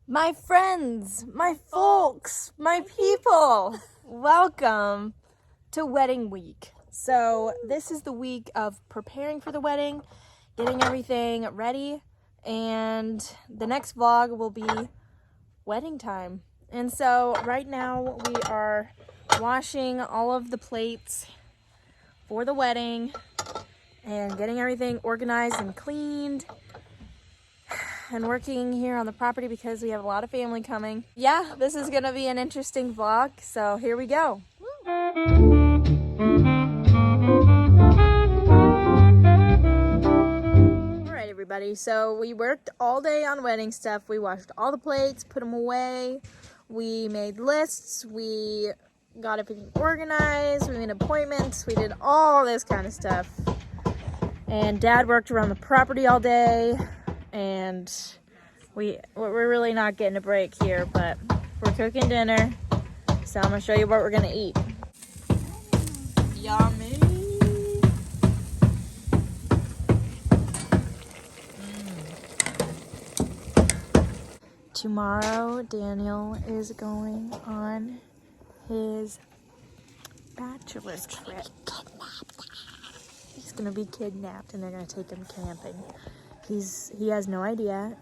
My friends, my folks, my people, welcome to wedding week. So this is the week of preparing for the wedding, getting everything ready, and the next vlog will be wedding time. And so right now we are washing all of the plates for the wedding and getting everything organized and cleaned and working here on the property because we have a lot of family coming. Yeah, this is gonna be an interesting vlog, so here we go. All right, everybody, so we worked all day on wedding stuff. We washed all the plates, put them away. We made lists, we got everything organized, we made appointments, we did all this kind of stuff. And Dad worked around the property all day. And we're really not getting a break here, but we're cooking dinner, so I'm gonna show you what we're gonna eat. Yummy. Tomorrow Daniel is going on his bachelor trip. He's gonna be kidnapped and they're gonna take him camping. He has no idea.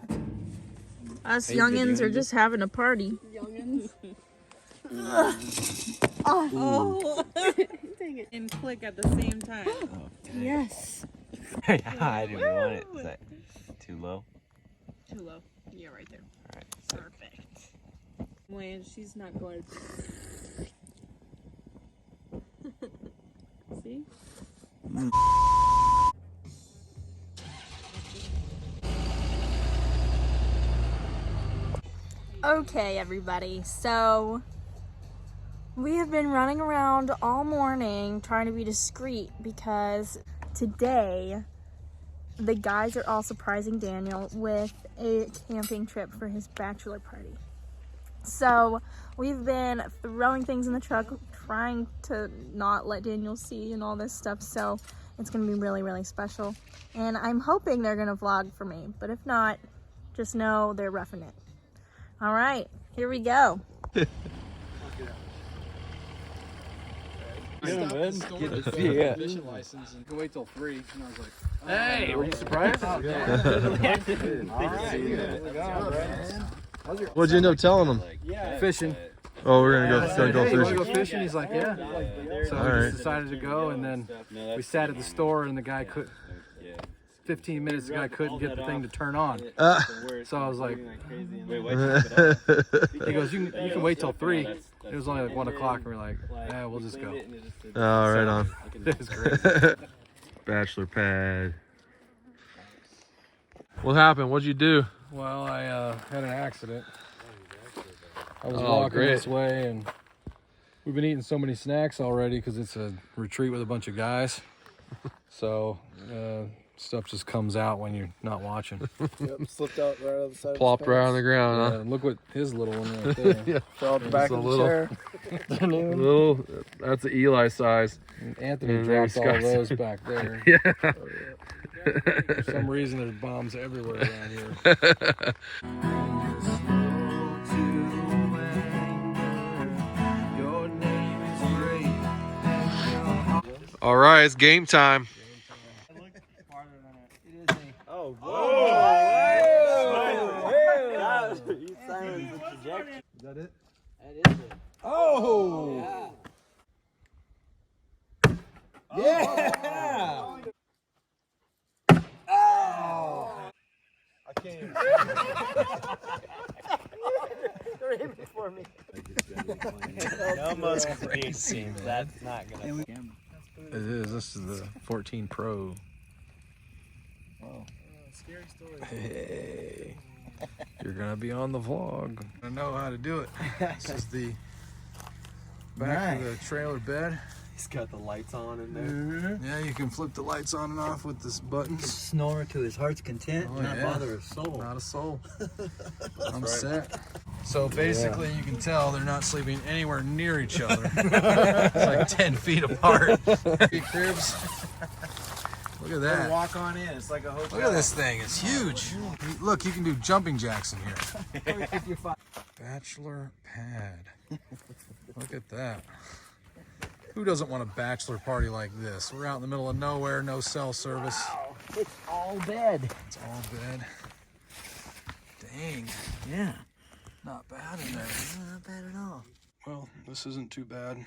Us youngins are just having a party. Youngins. Oh. Dang it. And click at the same time. Oh, Yes. I didn't want it. Is that too low? Too low. Yeah, right there. All right. Perfect. When she's not going. See? Okay, everybody, so we have been running around all morning trying to be discreet because today the guys are all surprising Daniel with a camping trip for his bachelor party. So we've been throwing things in the truck, trying to not let Daniel see and all this stuff, so it's gonna be really, really special. And I'm hoping they're gonna vlog for me, but if not, just know they're roughing it. All right, here we go. Yeah, Fishing license and can wait till 3. And I was like, hey, were you surprised? What'd you end up telling him? Fishing. Oh, we're gonna go Hey, you want to fishing. go fishing? He's like, yeah. So we just decided to go, and then we sat at the store, and the guy could. 15 minutes, the guy couldn't get the thing to turn on. So I was like, he goes, you can wait till 3. It was only like 1 o'clock, and we're like, yeah, we'll just go. Oh, right on. It was great. Bachelor pad. What happened? What'd you do? Well, I had an accident. I was Oh, walking great. this way, and we've been eating so many snacks already because it's a retreat with a bunch of guys. So stuff just comes out when you're not watching. Yep, slipped out right out the side. Plopped right on the ground, huh? Look what his little one right there. Yeah. Fell out the back Just of a the little. chair. Little, that's an Eli size. And Anthony And dropped there's all guys. those back there. Yeah. For some reason, there's bombs everywhere around here. All right, it's game time. Oh, whoa! You silenced the trajectory. Is that it? That is it. Oh! Yeah! Oh! I can't even. They're aiming for me. Almost crazy. That's not gonna. It is. This is the 14 Pro. Scary story. Hey, you're gonna be on the vlog. I know how to do it. This is the back of the trailer bed. He's got the lights on in there. Yeah, you can flip the lights on and off with this buttons. Snore to his heart's content, Oh, not yeah. bother his soul. Not a soul. I'm set. So basically, you can tell they're not sleeping anywhere near each other. It's like 10 feet apart. Cribs. Look at that. Walk on in. It's like a hotel. Look at this thing. It's huge. Look, you can do jumping jacks in here. Bachelor pad. Look at that. Who doesn't want a bachelor party like this? We're out in the middle of nowhere, no cell service. Wow, it's all bed. It's all bed. Dang. Yeah. Not bad in there. Not bad at all. Well, this isn't too bad.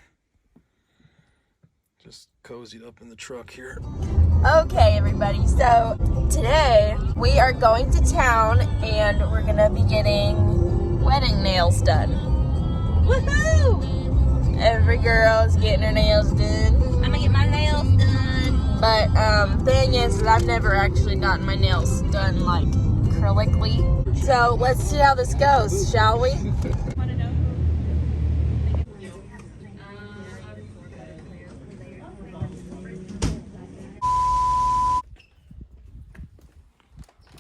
Just cozied up in the truck here. Okay, everybody, so today we are going to town and we're gonna be getting wedding nails done. Woohoo! Every girl is getting her nails done. I'm gonna get my nails done. But thing is that I've never actually gotten my nails done like acrylically. So let's see how this goes, shall we?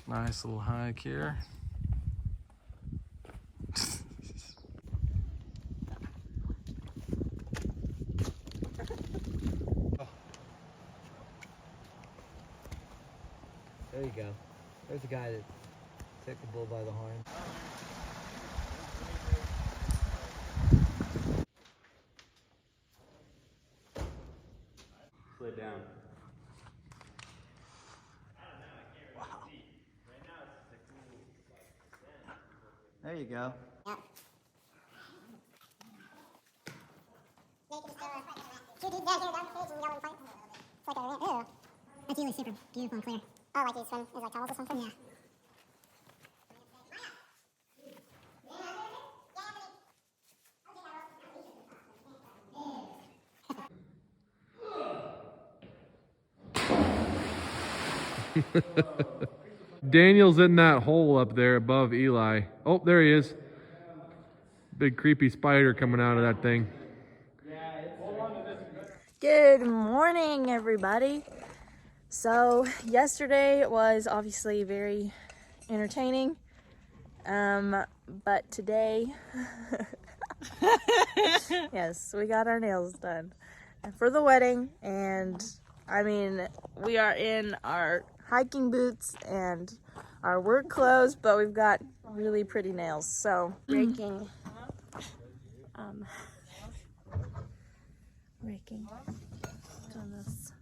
Nice little hike here. There you go. There's the guy that took the bull by the horn. Slow down. There you go. That's really super beautiful and clear. Oh, like you swim, is like towels or something? Yeah. Daniel's in that hole up there above Eli. Oh, there he is. Big creepy spider coming out of that thing. Good morning, everybody. So yesterday was obviously very entertaining, but today, yes, we got our nails done for the wedding, and I mean, we are in our hiking boots and our work clothes, but we've got really pretty nails, so raking doing this,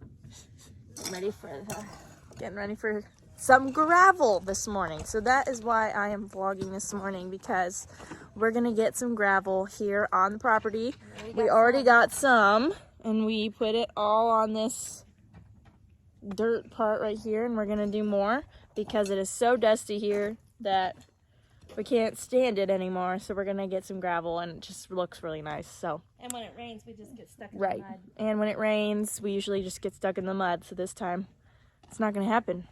getting ready for some gravel this morning. So that is why I am vlogging this morning, because we're gonna get some gravel here on the property. We already got some, and we put it all on this dirt part right here, and we're gonna do more because it is so dusty here that we can't stand it anymore. So we're gonna get some gravel, and it just looks really nice. So, and when it rains, we just get stuck in right, the mud. and when it rains, we usually just get stuck in the mud. So this time, it's not gonna happen.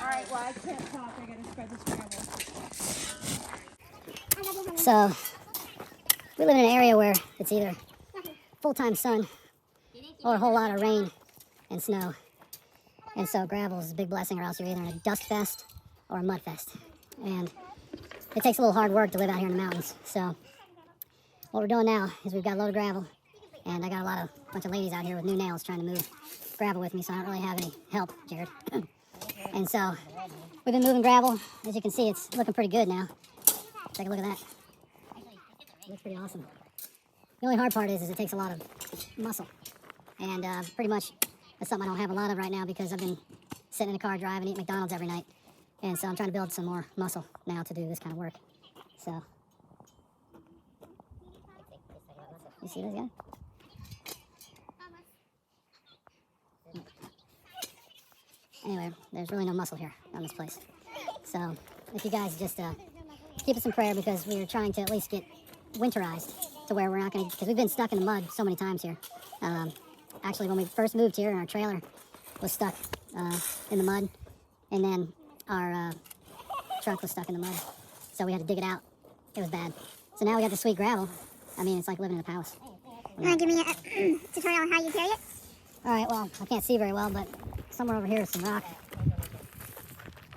Alright, well, I can't talk. I gotta spread this gravel. So, we live in an area where it's either full-time sun or a whole lot of rain and snow. And so gravel is a big blessing, or else you're either in a dust fest or a mud fest. And it takes a little hard work to live out here in the mountains. So what we're doing now is we've got a load of gravel, and I got a bunch of ladies out here with new nails trying to move gravel with me, so I don't really have any help, Jared. And so we've been moving gravel. As you can see, it's looking pretty good now. Take a look at that. Looks pretty awesome. The only hard part is it takes a lot of muscle. And pretty much that's something I don't have a lot of right now, because I've been sitting in a car driving, eating McDonald's every night. And so I'm trying to build some more muscle now to do this kind of work. So, you see this guy? Anyway, there's really no muscle here on this place. So, if you guys just keep us in prayer, because we are trying to at least get winterized to where we're not going to, because we've been stuck in the mud so many times here. Actually, when we first moved here, our trailer was stuck in the mud, and then our truck was stuck in the mud, so we had to dig it out. It was bad. So now we got the sweet gravel. I mean, it's like living in a palace. You want to give me a tutorial on how you carry it? All right, well, I can't see very well, but somewhere over here is some rock.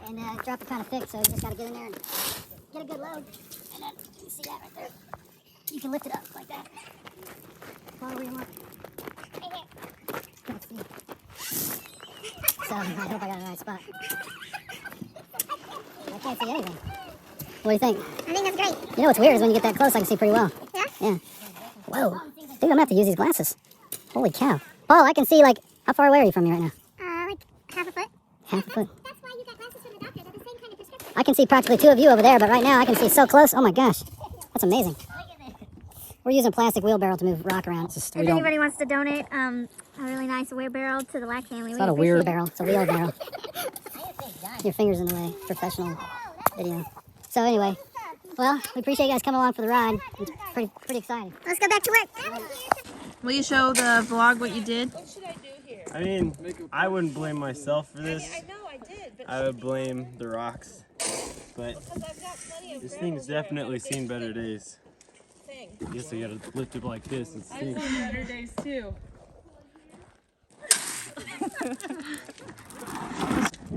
And drop it kind of thick, so you just got to get in there and get a good load. And then, you can see that right there. You can lift it up like that. Follow where you want. Right here. Let's see. So, I hope I got it in the right spot. I can't see anything. What do you think? I think that's great. You know what's weird is when you get that close, I can see pretty well. Yeah? Yeah. Whoa. I think I'm going to have to use these glasses. Holy cow. Paul, I can see, like, how far away are you from me right now? Like half a foot. Half a foot. That's why you got glasses from the doctor. They're the same kind of prescription. I can see practically two of you over there, but right now I can see so close. Oh my gosh. That's amazing. We're using a plastic wheelbarrow to move rock around. If anybody wants to donate a really nice wheelbarrow to the Lack family, It's not a weird barrel. It's a wheel barrel. Your finger's in the way. Professional video. So anyway, well, we appreciate you guys coming along for the ride. It's pretty exciting. Let's go back to work. Will you show the vlog what you did? I mean, I wouldn't blame myself for this. I know I did, but I would blame the rocks. But this thing's definitely seen better days. I guess I gotta lift it like this and see. I've seen better days too.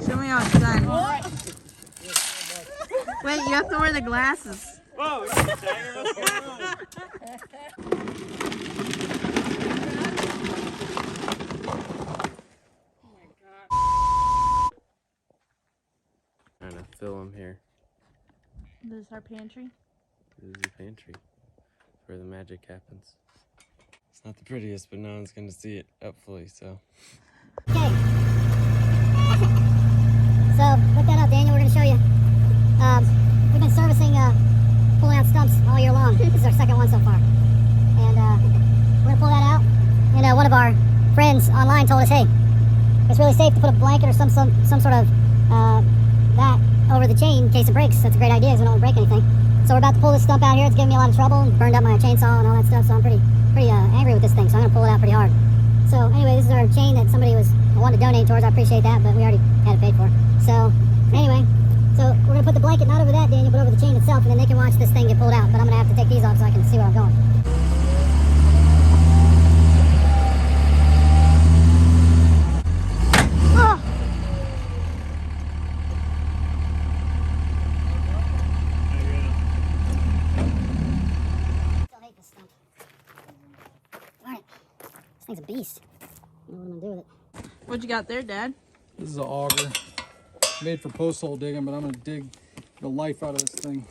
Show me how it's done. Wait, you have to wear the glasses. Whoa! Trying to fill them here. This is our pantry. This is the pantry. It's where the magic happens. It's not the prettiest, but no one's gonna see it up fully, so. Okay. So, look that up, Daniel. We're going to show you. We've been servicing pulling out stumps all year long. This is our second one so far. And we're going to pull that out. And one of our friends online told us, hey, it's really safe to put a blanket or some sort of that over the chain in case it breaks. That's a great idea because we don't want to break anything. So we're about to pull this stump out here. It's giving me a lot of trouble. It burned up my chainsaw and all that stuff. So I'm pretty angry with this thing. So I'm going to pull it out pretty hard. So anyway, this is our chain that somebody wanted to donate towards. I appreciate that, but we already had it paid for. So anyway, so we're gonna put the blanket not over that, Daniel, but over the chain itself, and then they can watch this thing get pulled out. But I'm gonna have to take these off so I can see where I'm going. Oh! Still hate this stump. Darn it. This thing's a beast. I don't know what I'm gonna do with it. What you got there, Dad? This is an auger made for post hole digging, but I'm going to dig the life out of this thing.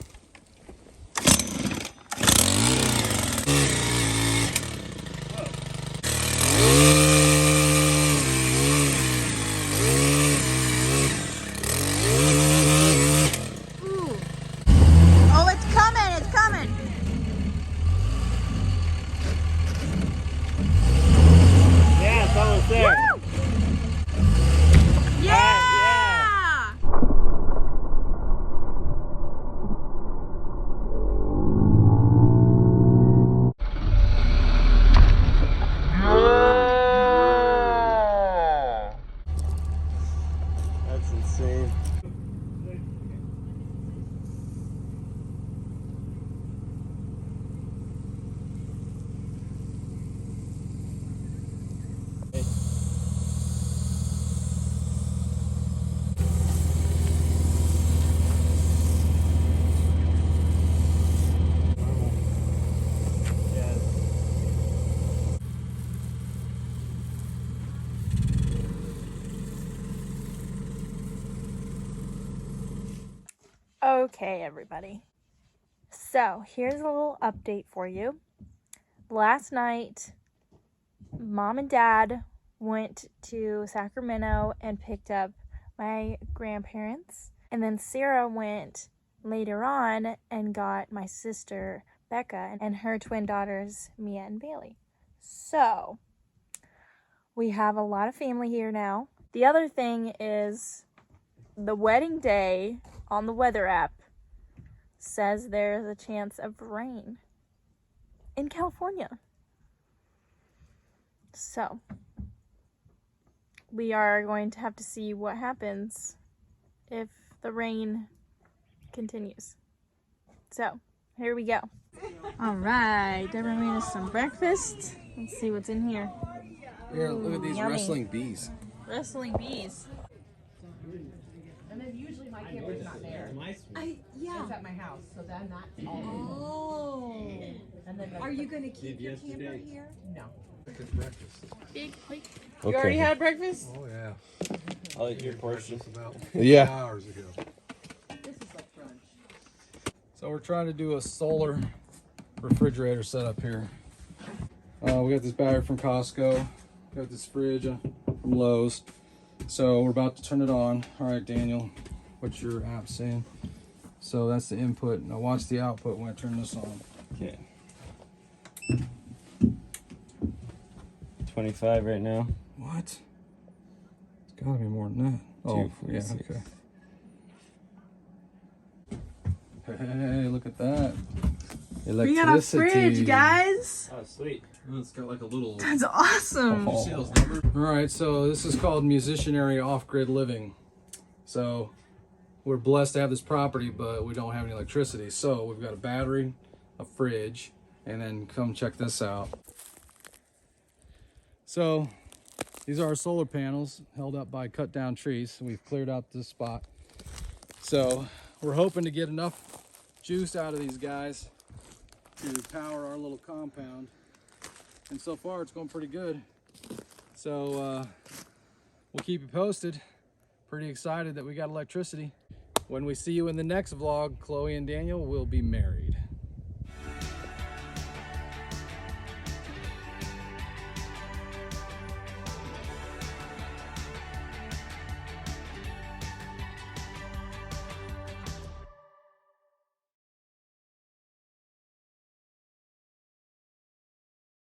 Ooh. Oh, it's coming! It's coming! Yeah, it's almost there. Yeah! That's insane. Okay, everybody. So, here's a little update for you. Last night, Mom and Dad went to Sacramento and picked up my grandparents And then Sarah went later on and got my sister Becca and her twin daughters Mia and Bailey. So we have a lot of family here now. The other thing is the wedding day on the weather app says there's a chance of rain in California. So we are going to have to see what happens if the rain continues. So here we go. All right, Deborah made us some breakfast. Let's see what's in here. Here, look at these yummy. wrestling bees. Wrestling bees. And then usually my camera's not there. Yeah. It's at my house, so then that's all. Oh. And then Are you going to keep your camera here? No. It's breakfast. Big plate. You already had breakfast? Oh yeah. I'll eat your portion. Just about Yeah. hours ago. This is like brunch. So we're trying to do a solar refrigerator setup here. We got this battery from Costco. Got this fridge from Lowe's. So we're about to turn it on. All right, Daniel, what's your app saying? So that's the input. Now watch the output when I turn this on. Okay. 25 right now. What? It's gotta be more than that. Oh, yeah, 246. okay. Hey, look at that. We got a fridge, guys. Oh, sweet. It's got like a little... That's awesome. You see those numbers? All right, so this is called musicianary off-grid living. So we're blessed to have this property, but we don't have any electricity. So we've got a battery, a fridge, and then come check this out. So these are our solar panels held up by cut down trees. We've cleared out this spot. So we're hoping to get enough juice out of these guys to power our little compound. And so far it's going pretty good. So we'll keep you posted. Pretty excited that we got electricity. When we see you in the next vlog, Chloe and Daniel will be married.